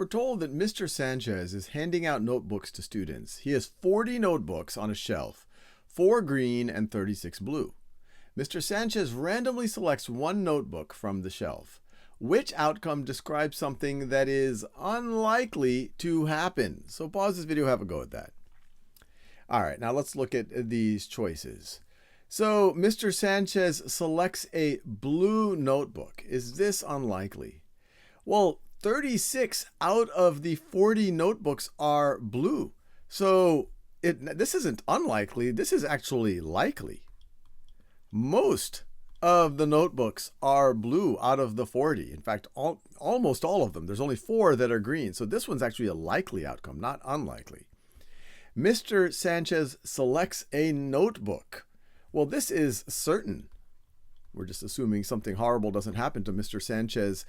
We're told that Mr. Sanchez is handing out notebooks to students. He has 40 notebooks on a shelf, 4 green and 36 blue. Mr. Sanchez randomly selects one notebook from the shelf. Which outcome describes something that is unlikely to happen? So pause this video, have a go at that. All right, now let's look at these choices. So Mr. Sanchez selects a blue notebook. Is this unlikely? Well, 36 out of the 40 notebooks are blue. So this isn't unlikely, this is actually likely. Most of the notebooks are blue out of the 40. In fact, almost all of them. There's only 4 that are green. So this one's actually a likely outcome, not unlikely. Mr. Sanchez selects a notebook. Well, this is certain. We're just assuming something horrible doesn't happen to Mr. Sanchez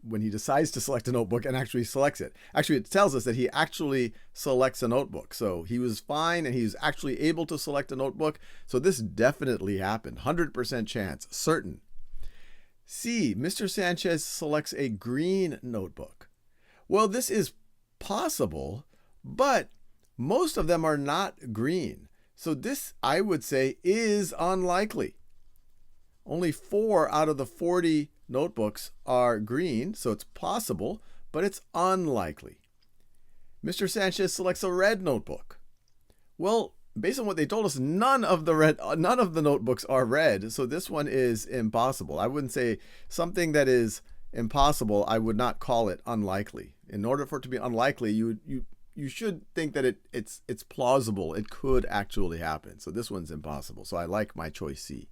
when he decides to select a notebook and actually selects it. Actually, it tells us that he actually selects a notebook. So he was fine and he's actually able to select a notebook. So this definitely happened. 100% chance, certain. C, Mr. Sanchez selects a green notebook. Well, this is possible, but most of them are not green. So this, I would say, is unlikely. Only 4 out of the 40 notebooks are green, so it's possible, but it's unlikely. Mr. Sanchez selects a red notebook. Well, based on what they told us, none of the notebooks are red, so this one is impossible. I wouldn't say something that is impossible, I would not call it unlikely. In order for it to be unlikely, you should think that it's plausible. It could actually happen. So this one's impossible. So I like my choice C.